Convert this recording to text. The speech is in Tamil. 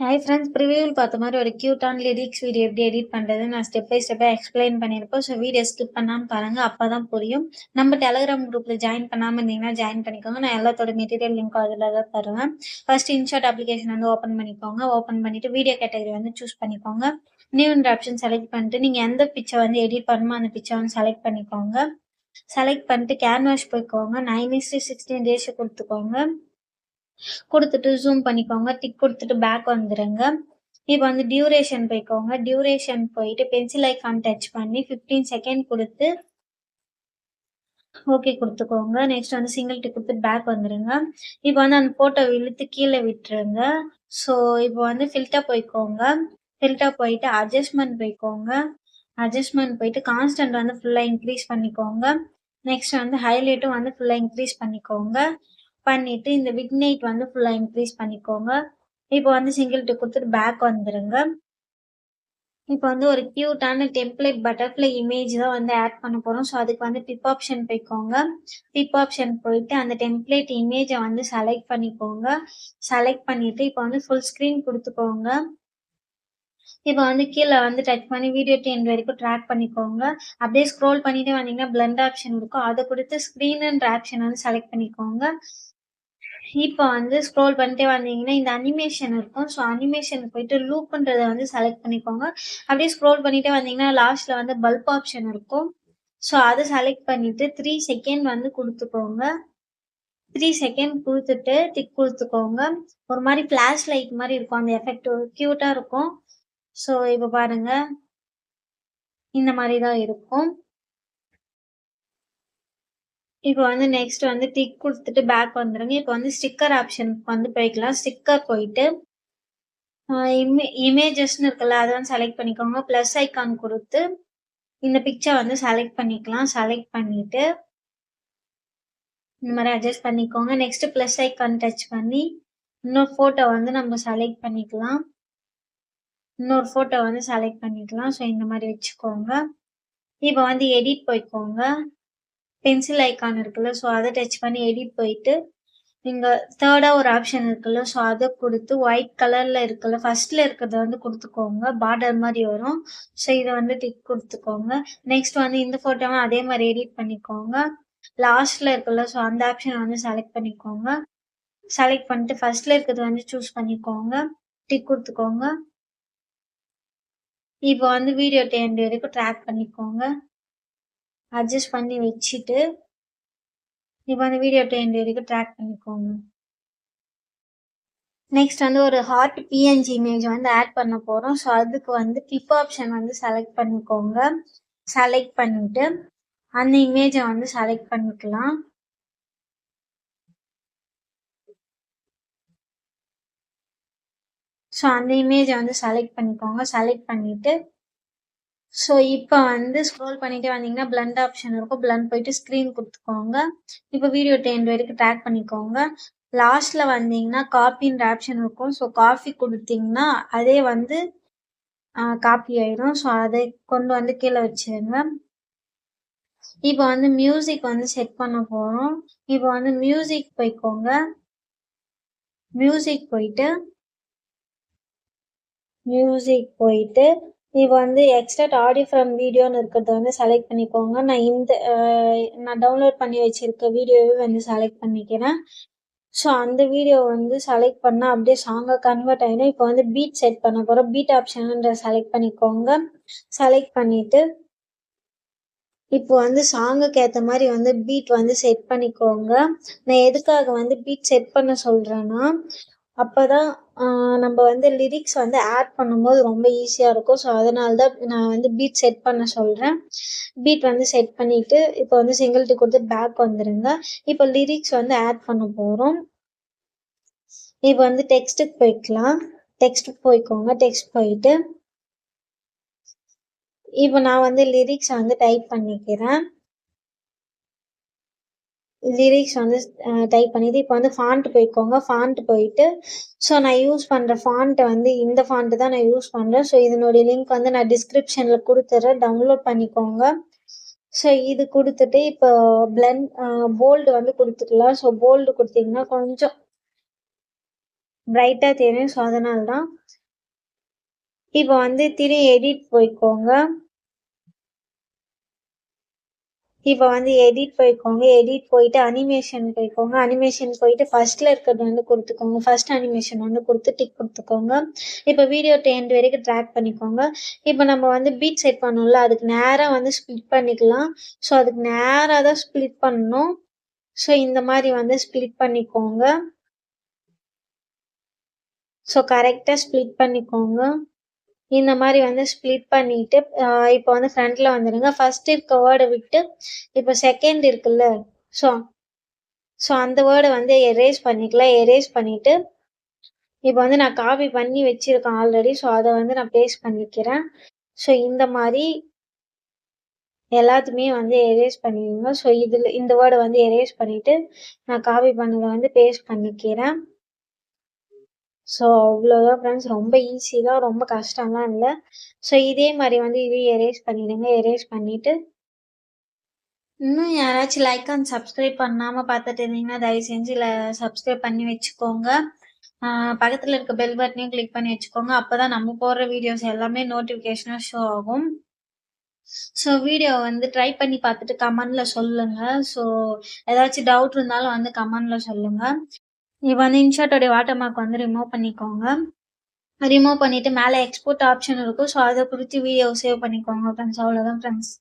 ஹாய் ஃப்ரெண்ட்ஸ், ப்ரிவியூவில் பார்த்த மாதிரி ஒரு க்யூட்டான லிரிக்ஸ் வீடியோ எப்படி எடிட் பண்ணுறது நான் ஸ்டெப் பை ஸ்டெப்பாக எக்ஸ்பிளைன் பண்ணியிருப்போம். ஸோ வீடியோ ஸ்கிப் பண்ணாமல் பாருங்கள், அப்போ தான் புரியும். நம்ம டெலகிராம் குரூப்பில் ஜாயின் பண்ணாமல் இருந்தீங்கன்னா ஜாயின் பண்ணிக்கோங்க. நான் எல்லாத்தோட மெட்டீரியல் லிங்க் அதில் தான் தருவேன். ஃபர்ஸ்ட் இன்ஷாட் அப்ளிகேஷன் வந்து ஓப்பன் பண்ணிக்கோங்க. ஓப்பன் பண்ணிவிட்டு வீடியோ கேட்டகரி வந்து சூஸ் பண்ணிக்கோங்க. நியூன்ற ஆப்ஷன் செலக்ட் பண்ணிட்டு நீங்கள் எந்த பிக்சர் வந்து எடிட் பண்ணணுமோ அந்த பிக்சர் வந்து செலக்ட் பண்ணிக்கோங்க. செலக்ட் பண்ணிட்டு கேன்வாஸ் போய்க்கோங்க. 9:16 ரேஷியோ கொடுத்துக்கோங்க. கொடுத்துட்டு ஜூம் பண்ணிக்கோங்க. டிக் கொடுத்துட்டு பேக் வந்துடுங்க. இப்போ வந்து டியூரேஷன் போய்க்கோங்க. டியூரேஷன் போயிட்டு பென்சில் ஐக்கான் டச் பண்ணி 15 செகண்ட் கொடுத்து ஓகே கொடுத்துக்கோங்க. நெக்ஸ்ட் வந்து சிங்கிள் டிக் கொடுத்து பேக் வந்துடுங்க. இப்போ வந்து அந்த ஃபோட்டோ இழுத்து கீழே விட்டுருங்க. ஸோ இப்போ வந்து ஃபில்டர் போய்க்கோங்க. ஃபில்டர் போயிட்டு அட்ஜஸ்ட்மெண்ட் போய்க்கோங்க. அட்ஜஸ்ட்மெண்ட் போயிட்டு கான்ஸ்டன்ட் வந்து ஃபுல்லாக இன்க்ரீஸ் பண்ணிக்கோங்க. நெக்ஸ்ட் வந்து ஹைலைட்டும் வந்து ஃபுல்லாக இன்க்ரீஸ் பண்ணிக்கோங்க. பண்ணிட்டு இந்த விக்னைட் வந்து ஃபுல்லாக இன்க்ரீஸ் பண்ணிக்கோங்க. இப்போ வந்து சிங்கிள் டிக் கொடுத்துட்டு பேக் வந்துடுங்க. இப்போ வந்து ஒரு க்யூட்டான டெம்ப்ளேட் பட்டர்ஃப்ளை இமேஜ் தான் வந்து ஆட் பண்ண போகிறோம். ஸோ அதுக்கு வந்து பிப் ஆப்ஷன் போய்க்கோங்க. பிப் ஆப்ஷன் போயிட்டு அந்த டெம்ப்ளேட் இமேஜை வந்து செலக்ட் பண்ணிக்கோங்க. செலக்ட் பண்ணிவிட்டு இப்போ வந்து ஃபுல் ஸ்க்ரீன் கொடுத்துக்கோங்க. இப்போ வந்து கீழே வந்து டச் பண்ணி வீடியோ டு எண்ட் வரைக்கும் ட்ராக் பண்ணிக்கோங்க. அப்படியே ஸ்க்ரோல் பண்ணிட்டே வந்தீங்கன்னா பிளண்ட் ஆப்ஷன் இருக்கும். அதை கொடுத்து ஸ்க்ரீனுன்ற ஆப்ஷன் வந்து செலக்ட் பண்ணிக்கோங்க. இப்போ வந்து ஸ்க்ரோல் பண்ணிட்டே வந்தீங்கன்னா இந்த அனிமேஷன் இருக்கும். ஸோ அனிமேஷன் போயிட்டு லூப்புன்றத வந்து செலக்ட் பண்ணிக்கோங்க. அப்படியே ஸ்க்ரோல் பண்ணிட்டே வந்தீங்கன்னா லாஸ்ட்ல வந்து பல்ப் ஆப்ஷன் இருக்கும். ஸோ அதை செலக்ட் பண்ணிட்டு 3 செகண்ட் வந்து கொடுத்துக்கோங்க. 3 செகண்ட் கொடுத்துட்டு டிக் கொடுத்துக்கோங்க. ஒரு மாதிரி ஃப்ளாஷ் லைட் மாதிரி இருக்கும். அந்த எஃபெக்ட் க்யூட்டா இருக்கும். ஸோ இப்போ பாருங்க, இந்த மாதிரி தான் இருக்கும். இப்போ வந்து நெக்ஸ்ட் வந்து டிக் கொடுத்துட்டு பேக் வந்துடுங்க. இப்போ வந்து ஸ்டிக்கர் ஆப்ஷனுக்கு வந்து போய்க்கலாம். ஸ்டிக்கர் போயிட்டு இமேஜஸ்ன்னு இருக்குல்ல, அதை வந்து செலக்ட் பண்ணிக்கோங்க. ப்ளஸ் ஐக்கான் கொடுத்து இந்த பிக்சர் வந்து செலக்ட் பண்ணிக்கலாம். செலக்ட் பண்ணிட்டு இந்த மாதிரி அட்ஜஸ்ட் பண்ணிக்கோங்க. நெக்ஸ்ட் ப்ளஸ் ஐக்கான் டச் பண்ணி இன்னொரு ஃபோட்டோ வந்து நம்ம செலக்ட் பண்ணிக்கலாம். இன்னொரு ஃபோட்டோ வந்து செலக்ட் பண்ணிக்கலாம். ஸோ இந்த மாதிரி வச்சுக்கோங்க. இப்போ வந்து எடிட் போய்க்கோங்க. பென்சில் ஐக்கான் இருக்குல்ல, ஸோ அதை டச் பண்ணி எடிட் போயிட்டு இங்க தேர்டா ஒரு ஆப்ஷன் இருக்குல்ல, ஸோ அதை கொடுத்து ஒயிட் கலர்ல இருக்குல்ல, ஃபர்ஸ்ட்ல இருக்கிறத வந்து கொடுத்துக்கோங்க. பார்டர் மாதிரி வரும். ஸோ இதை வந்து டிக் கொடுத்துக்கோங்க. நெக்ஸ்ட் வந்து இந்த ஃபோட்டோவும் அதே மாதிரி எடிட் பண்ணிக்கோங்க. லாஸ்ட்ல இருக்குல்ல, ஸோ அந்த ஆப்ஷன் வந்து செலக்ட் பண்ணிக்கோங்க. செலக்ட் பண்ணிட்டு ஃபர்ஸ்ட்ல இருக்கிறது வந்து சூஸ் பண்ணிக்கோங்க. டிக் கொடுத்துக்கோங்க. இப்போ வந்து வீடியோ எண்ட் வரைக்கும் ட்ராக் பண்ணிக்கோங்க. அட்ஜஸ்ட் பண்ணி வச்சுட்டு இப்போ வந்து வீடியோ எண்ட் வரைக்கும் ட்ராக் பண்ணிக்கோங்க. நெக்ஸ்ட் வந்து ஒரு ஹார்ட் பிஎன்ஜி இமேஜ் வந்து ஆட் பண்ண போகிறோம். ஸோ அதுக்கு வந்து கிளிப் ஆப்ஷன் வந்து செலக்ட் பண்ணிக்கோங்க. செலக்ட் பண்ணிட்டு அந்த இமேஜை வந்து செலக்ட் பண்ணிக்கலாம். ஸோ அந்த இமேஜை வந்து செலக்ட் பண்ணிக்கோங்க. செலக்ட் பண்ணிட்டு ஸோ இப்போ வந்து ஸ்க்ரோல் பண்ணிட்டே வந்தீங்கன்னா பிளண்ட் ஆப்ஷன் இருக்கும். பிளண்ட் போயிட்டு ஸ்க்ரீன் கொடுத்துக்கோங்க. இப்போ வீடியோ எண்ட் வரைக்கும் ட்ராக் பண்ணிக்கோங்க. லாஸ்ட்ல வந்தீங்கன்னா காப்பின்ற ஆப்ஷன் இருக்கும். ஸோ காப்பி கொடுத்தீங்கன்னா அதே வந்து காப்பி ஆயிடும். ஸோ அதை கொண்டு வந்து கீழே வச்சிருங்க. இப்போ வந்து மியூசிக் வந்து செட் பண்ண போகிறோம். இப்போ வந்து மியூசிக் போய்க்கோங்க. மியூசிக் போயிட்டு இப்போ வந்து எக்ஸ்ட்ரா ஆடியோ ஃப்ரம் வீடியோன்னு இருக்கிறத வந்து செலக்ட் பண்ணிக்கோங்க. நான் டவுன்லோட் பண்ணி வச்சிருக்க வீடியோவே வந்து செலக்ட் பண்ணிக்கிறேன். ஸோ அந்த வீடியோ வந்து செலக்ட் பண்ணால் அப்படியே சாங்காக கன்வெர்ட் ஆகிடும். இப்போ வந்து பீட் செட் பண்ண போகிறோம். பீட் ஆப்ஷன்ன்ற செலக்ட் பண்ணிக்கோங்க. செலக்ட் பண்ணிவிட்டு இப்போ வந்து சாங்குக்கு ஏற்ற மாதிரி வந்து பீட் வந்து செட் பண்ணிக்கோங்க. நான் எதுக்காக வந்து பீட் செட் பண்ண சொல்கிறேன்னா, அப்போ தான் நம்ம வந்து லிரிக்ஸ் வந்து ஆட் பண்ணும்போது ரொம்ப ஈஸியாக இருக்கும். ஸோ அதனால தான் நான் வந்து பீட் செட் பண்ண சொல்கிறேன். பீட் வந்து செட் பண்ணிவிட்டு இப்போ வந்து சிங்கிள் டிக் கொடுத்து பேக் வந்துடுங்க. இப்போ லிரிக்ஸ் வந்து ஆட் பண்ண போகிறோம். இப்போ வந்து டெக்ஸ்ட்டுக்கு போய்க்கலாம். டெக்ஸ்ட்டுக்கு போய்க்கோங்க. டெக்ஸ்ட் போயிட்டு இப்போ நான் வந்து லிரிக்ஸ் வந்து டைப் பண்ணிக்கிறேன். லிரிக்ஸ் வந்து டைப் பண்ணிவிட்டு இப்போ வந்து ஃபாண்ட் போய்க்கோங்க. ஃபாண்ட் போயிட்டு ஸோ நான் யூஸ் பண்ணுற ஃபாண்ட்டை வந்து இந்த ஃபாண்ட்டு தான் நான் யூஸ் பண்ணுறேன். ஸோ இதனுடைய லிங்க் வந்து நான் டிஸ்கிரிப்ஷனில் கொடுத்துட்றேன். டவுன்லோட் பண்ணிக்கோங்க. ஸோ இது கொடுத்துட்டு இப்போ போல்டு வந்து கொடுத்துக்கலாம். ஸோ போல்டு கொடுத்தீங்கன்னா கொஞ்சம் பிரைட்டா தெரியும். ஸோ அதனால தான். இப்போ வந்து எடிட் போய்க்கோங்க. இப்போ வந்து எடிட் போய்க்கோங்க. எடிட் போயிட்டு அனிமேஷன் போய்க்கோங்க. அனிமேஷன் போயிட்டு ஃபர்ஸ்ட்ல இருக்கிறது வந்து குடுத்துக்கோங்க. ஃபர்ஸ்ட் அனிமேஷன் வந்து குடுத்து டிக் குடுத்துக்கோங்க. இப்போ வீடியோ எண்ட் வரைக்கும் ட்ராக் பண்ணிக்கோங்க. இப்போ நம்ம வந்து பீட் செட் பண்ணோம்ல, அதுக்கு நேரா வந்து ஸ்ப்ளிட் பண்ணிக்கலாம். ஸோ அதுக்கு நேரா தான் ஸ்ப்ளிட் பண்ணணும். ஸோ இந்த மாரி வந்து ஸ்ப்ளிட் பண்ணிக்கோங்க. ஸோ கரெக்ட்டா ஸ்ப்ளிட் பண்ணிக்கோங்க. இந்த மாரி வந்து ஸ்ப்ளிட் பண்ணிட்டு, இப்போ வந்து ஃப்ரண்ட்ல வந்துருங்க. ஃபர்ஸ்ட் இருக்க வேர்ட விட்டு, இப்போ செகண்ட் இருக்குல்ல, ஸோ ஸோ அந்த வேர்ட வந்து எரேஸ் பண்ணிக்கலாம். எரேஸ் பண்ணிட்டு, இப்போ வந்து நான் காப்பி பண்ணி வச்சிருக்கேன் ஆல்ரெடி. ஸோ அத வந்து நான் பேஸ்ட் பண்ணிக்கிறேன். ஸோ இந்த மாரி எல்லாத்தையுமே வந்து எரேஸ் பண்ணிருங்க. ஸோ இந்த வேர்ட வந்து எரேஸ் பண்ணிட்டு, நான் காப்பி பண்ணத வந்து பேஸ்ட் பண்ணிக்கிறேன். ஸோ அவ்வளோதான் ஃப்ரெண்ட்ஸ். ரொம்ப ஈஸி தான். ரொம்ப கஷ்டம்லாம் இல்ல. ஸோ இதே மாரி வந்து இதையும் எரேஸ் பண்ணிடுங்க. எரேஸ் பண்ணிட்டு இன்னும் யாராச்சும் லைக் அண்ட் சப்ஸ்கிரைப் பண்ணாம பார்த்துட்டு இருந்தீங்கன்னா, தயவு செஞ்சு சப்ஸ்கிரைப் பண்ணி வச்சுக்கோங்க. பக்கத்துல இருக்க பெல் பட்டனையும் கிளிக் பண்ணி வச்சுக்கோங்க. அப்பதான் நம்ம போடுற வீடியோஸ் எல்லாமே நோட்டிஃபிகேஷனா ஷோ ஆகும். ஸோ வீடியோ வந்து ட்ரை பண்ணி பார்த்துட்டு கமெண்ட்ல சொல்லுங்க. ஸோ ஏதாச்சும் டவுட் இருந்தாலும் வந்து கமெண்ட்ல சொல்லுங்க. இப்போ வந்து இன்ஷாட்டோட வாட்டர் மார்க் வந்து ரிமூவ் பண்ணிக்கோங்க. ரிமூவ் பண்ணிட்டு மேல எக்ஸ்போர்ட் ஆப்ஷன் இருக்கும். ஸோ அத குறிச்சு வீடியோ சேவ் பண்ணிக்கோங்க ஃப்ரெண்ட்ஸ். அவ்வளோதான் ஃப்ரெண்ட்ஸ்.